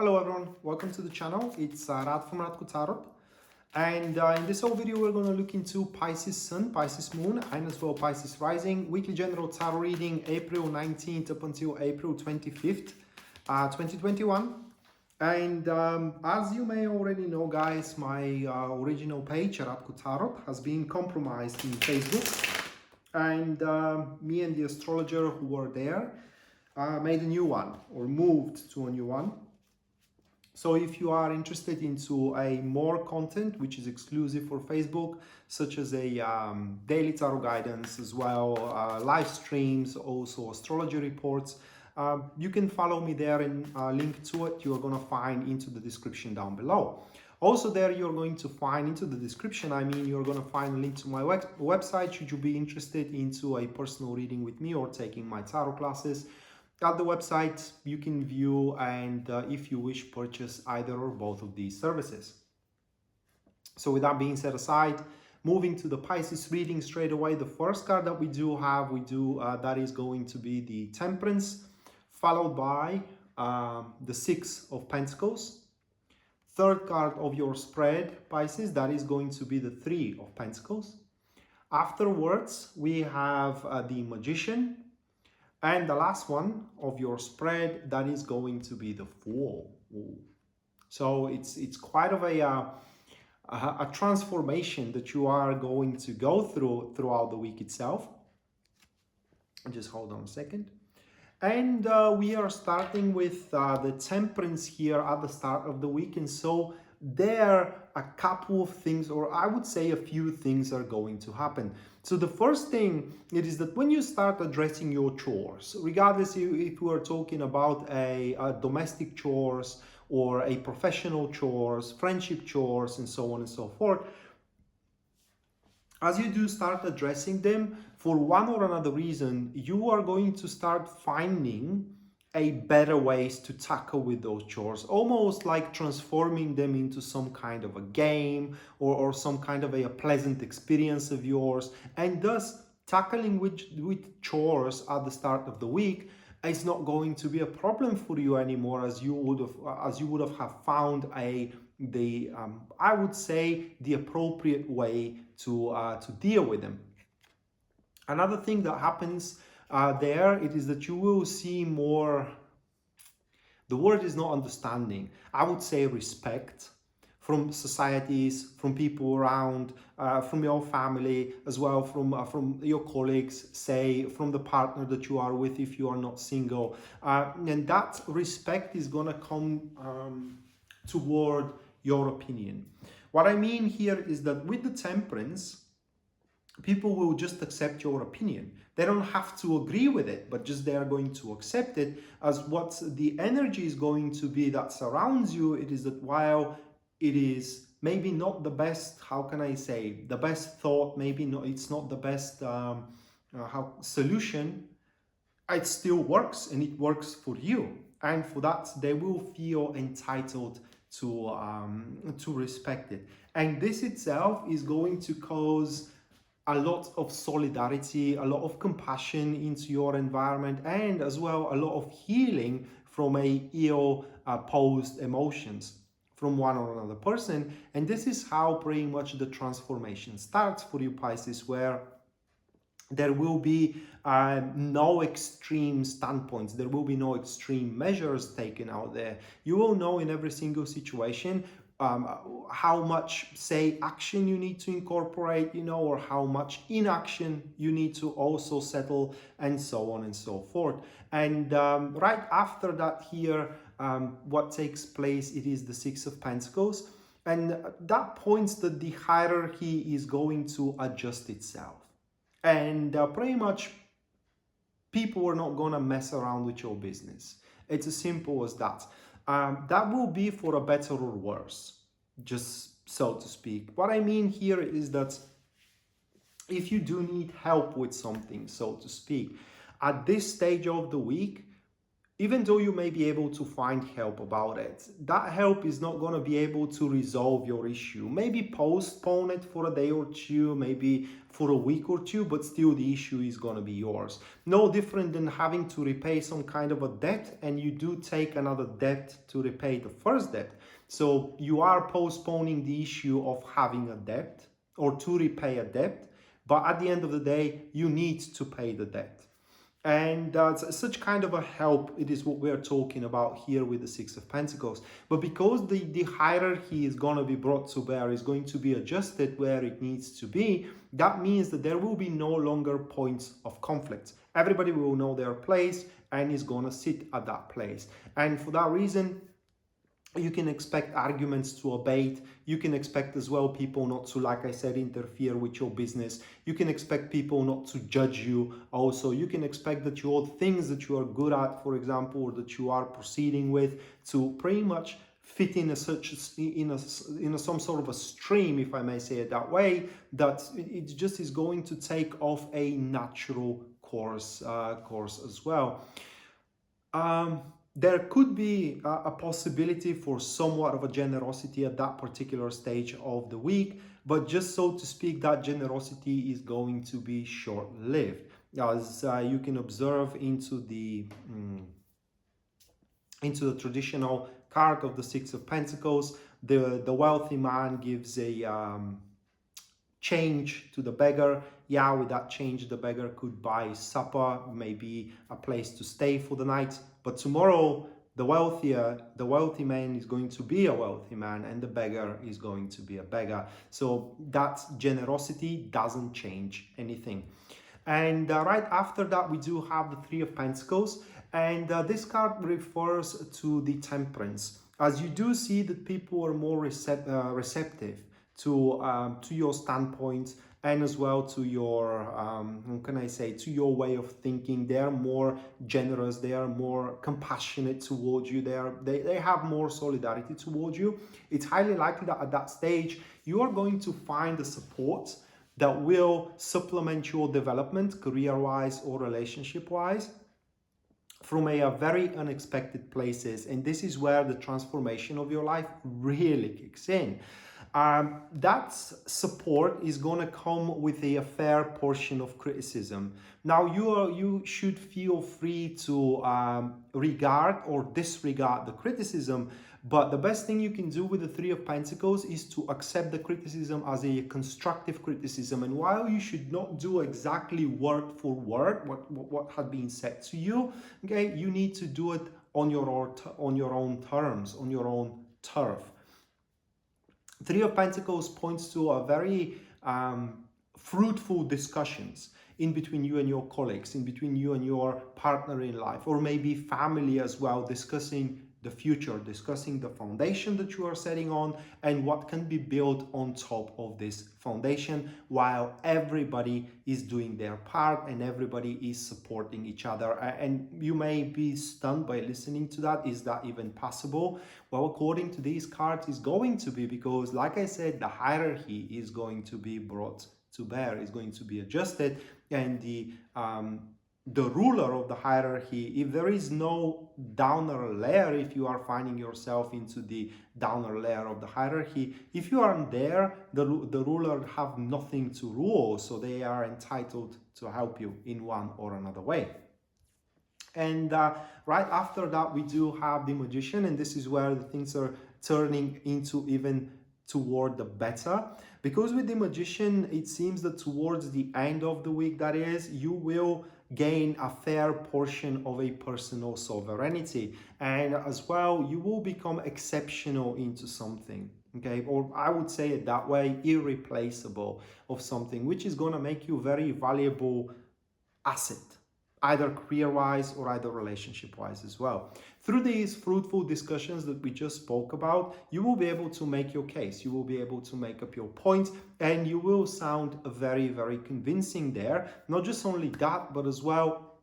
Hello everyone, welcome to the channel. It's Radko from Radko, and in this whole video we're going to look into Pisces Sun, Pisces Moon, and as well Pisces Rising, weekly general tarot reading April 19th up until April 25th, 2021. And as you may already know, guys, my original page, Radko Tarot, has been compromised in Facebook, and me and the astrologer who were there made a new one, or moved to a new one. So if you are interested into a more content which is exclusive for Facebook, such as a daily tarot guidance, as well live streams, also astrology reports, you can follow me there, and link to it you're going to find into the description down below. Also there you're going to find into the description, you're going to find a link to my website should you be interested into a personal reading with me or taking my tarot classes. At the website, you can view and if you wish, purchase either or both of these services. So with that being set aside, moving to the Pisces reading straight away, the first card that we do have, that is going to be the Temperance, followed by the Six of Pentacles. Third card of your spread, Pisces, that is going to be the Three of Pentacles. Afterwards, we have the Magician. And the last one of your spread, that is going to be the Fool. Ooh. So it's quite of a transformation that you are going to go throughout the week itself. Just hold on a second. And we are starting with the Temperance here at the start of the week. And so there a couple of things, or I would say a few things, are going to happen. So the first thing it is that when you start addressing your chores, regardless if you are talking about a domestic chores or a professional chores, friendship chores, and so on and so forth, as you do start addressing them, for one or another reason, you are going to start finding a better ways to tackle with those chores, almost like transforming them into some kind of a game or some kind of a pleasant experience of yours, and thus tackling with chores at the start of the week is not going to be a problem for you anymore, as you would have found I would say the appropriate way to deal with them. Another thing that happens it is that you will see more, the word is not understanding, I would say respect, from societies, from people around, from your family, as well from your colleagues, say from the partner that you are with if you are not single, and that respect is gonna come toward your opinion. What I mean here is that with the Temperance, people will just accept your opinion. They don't have to agree with it, but just they are going to accept it as what the energy is going to be that surrounds you. It is that while it is maybe not the best, how can I say, the best thought, maybe not, it's not the best solution, it still works, and it works for you. And for that, they will feel entitled to respect it. And this itself is going to cause a lot of solidarity, a lot of compassion into your environment, and as well a lot of healing from a ill posed emotions from one or another person. And this is how pretty much the transformation starts for you, Pisces, where there will be no extreme standpoints, there will be no extreme measures taken out there. You will know in every single situation how much, say, action you need to incorporate, or how much inaction you need to also settle, and so on and so forth. And right after that here, what takes place, it is the Six of Pentacles, and that points that the hierarchy is going to adjust itself, and pretty much people are not gonna mess around with your business. It's as simple as that. That will be for a better or worse, just so to speak. What I mean here is that if you do need help with something, so to speak, at this stage of the week, even though you may be able to find help about it, that help is not going to be able to resolve your issue. Maybe postpone it for a day or two, maybe for a week or two, but still the issue is going to be yours. No different than having to repay some kind of a debt, and you do take another debt to repay the first debt. So you are postponing the issue of having a debt or to repay a debt, but at the end of the day, you need to pay the debt. And such kind of a help, it is what we are talking about here with the Six of Pentacles. But because the hierarchy is going to be brought to bear, is going to be adjusted where it needs to be, that means that there will be no longer points of conflict. Everybody will know their place and is going to sit at that place. And for that reason, you can expect arguments to abate. You can expect as well people not to, like I said, interfere with your business. You can expect people not to judge you. Also, you can expect that your things that you are good at, for example, or that you are proceeding with, to pretty much fit in some sort of a stream, if I may say it that way, that it just is going to take off a natural course as well. There could be a possibility for somewhat of a generosity at that particular stage of the week, but just so to speak, that generosity is going to be short-lived. As you can observe into the traditional card of the Six of Pentacles, the wealthy man gives a change to the beggar. Yeah, with that change, the beggar could buy supper, maybe a place to stay for the night. But tomorrow, the wealthy man is going to be a wealthy man, and the beggar is going to be a beggar. So that generosity doesn't change anything. And right after that, we do have the Three of Pentacles, and this card refers to the Temperance. As you do see that people are more receptive to your standpoint, and as well to your, to your way of thinking. They are more generous, they are more compassionate towards you, they have more solidarity towards you. It's highly likely that at that stage, you are going to find the support that will supplement your development, career-wise or relationship-wise, from a very unexpected places. And this is where the transformation of your life really kicks in. That support is going to come with a fair portion of criticism. Now, you should feel free to regard or disregard the criticism, but the best thing you can do with the Three of Pentacles is to accept the criticism as a constructive criticism. And while you should not do exactly word for word what had been said to you, okay, you need to do it on your own terms, on your own turf. Three of Pentacles points to a very fruitful discussions in between you and your colleagues, in between you and your partner in life, or maybe family as well, discussing the future, discussing the foundation that you are setting on and what can be built on top of this foundation, while everybody is doing their part and everybody is supporting each other. And you may be stunned by listening to that. Is that even possible? Well, according to these cards, it's going to be, because like I said, the hierarchy is going to be brought to bear, is going to be adjusted, and the ruler of the hierarchy, if there is no downer layer, if you are finding yourself into the downer layer of the hierarchy, if you aren't there, the ruler have nothing to rule, so they are entitled to help you in one or another way. And right after that, we do have the Magician, and this is where the things are turning into even toward the better, because with the Magician, it seems that towards the end of the week, that is, you will gain a fair portion of a personal sovereignty, and as well, you will become exceptional into something, okay, or I would say it that way, irreplaceable of something, which is going to make you very valuable asset, either career-wise or either relationship-wise as well. Through these fruitful discussions that we just spoke about, you will be able to make your case, you will be able to make up your point, and you will sound very, very convincing there. Not just only that, but as well,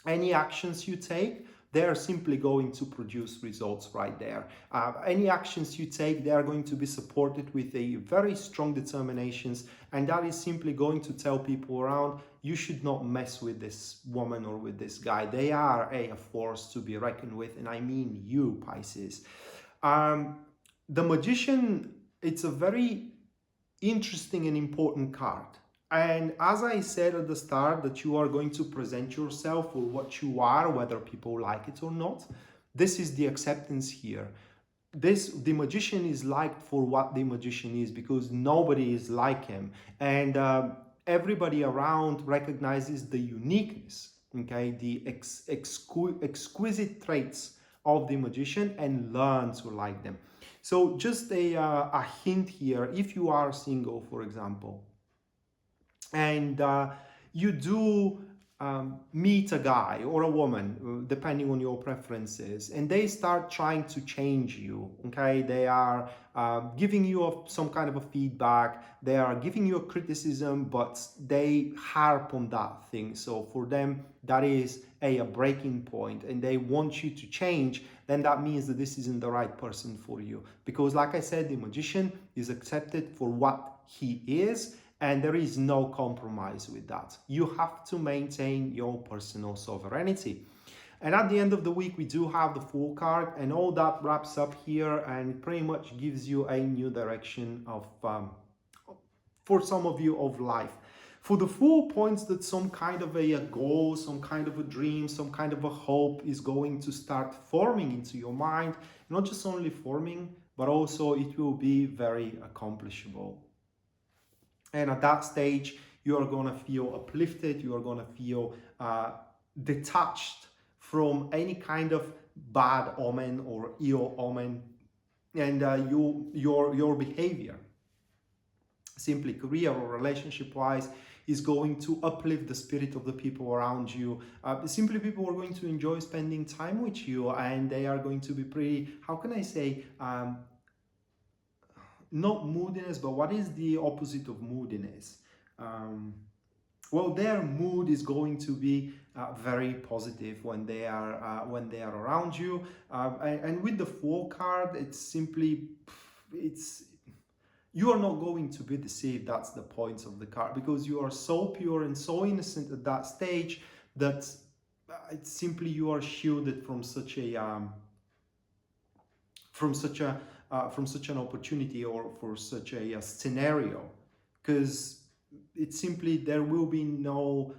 any actions you take they're simply going to produce results right there. Any actions you take, they are going to be supported with a very strong determinations, and that is simply going to tell people around, you should not mess with this woman or with this guy. They are a force to be reckoned with, and I mean you, Pisces. The Magician, it's a very interesting and important card. And as I said at the start, that you are going to present yourself for what you are, whether people like it or not. This is the acceptance here. The Magician is liked for what the Magician is, because nobody is like him. And everybody around recognizes the uniqueness, okay, the exquisite traits of the Magician, and learn to like them. So just a hint here, if you are single, for example, and you do meet a guy or a woman, depending on your preferences, and they start trying to change you, okay? They are giving you some kind of a feedback, they are giving you a criticism, but they harp on that thing. So for them, that is a breaking point, and they want you to change. Then that means that this isn't the right person for you. Because like I said, the Magician is accepted for what he is, and there is no compromise with that. You have to maintain your personal sovereignty. And at the end of the week, we do have the Fool card, and all that wraps up here and pretty much gives you a new direction of, for some of you, of life. For the Fool, points that some kind of a goal, some kind of a dream, some kind of a hope is going to start forming into your mind. Not just only forming, but also it will be very accomplishable. And at that stage, you are going to feel uplifted, you are going to feel detached from any kind of bad omen or ill omen, and your behavior, simply career or relationship wise, is going to uplift the spirit of the people around you. Simply people are going to enjoy spending time with you, and they are going to be pretty, how can I say, not moodiness, but what is the opposite of moodiness? Well, their mood is going to be very positive when they are around you. And with the Fool card, it's simply, you are not going to be deceived. That's the point of the card, because you are so pure and so innocent at that stage that it's simply, you are shielded from such an opportunity, or for such a scenario, because it's simply, there will be no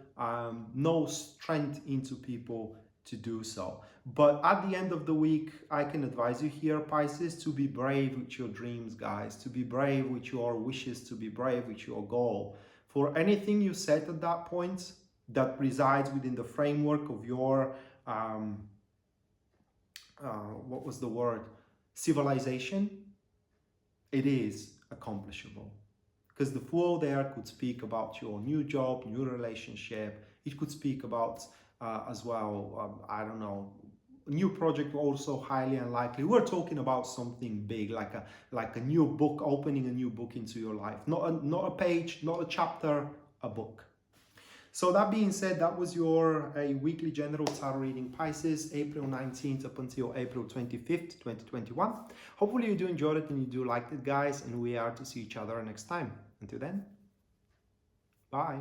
strength into people to do so. But at the end of the week, I can advise you here, Pisces, to be brave with your dreams, guys, to be brave with your wishes, to be brave with your goal. For anything you set at that point that resides within the framework of your what was the word? Civilization, it is accomplishable. Because the Fool there could speak about your new job, new relationship. It could speak about as well, I don't know, new project, also highly unlikely. We're talking about something big, like a new book, opening a new book into your life. Not a page, not a chapter, a book. So that being said, that was your weekly general tarot reading, Pisces, April 19th up until April 25th, 2021. Hopefully you do enjoy it and you do like it, guys, and we are to see each other next time. Until then, bye.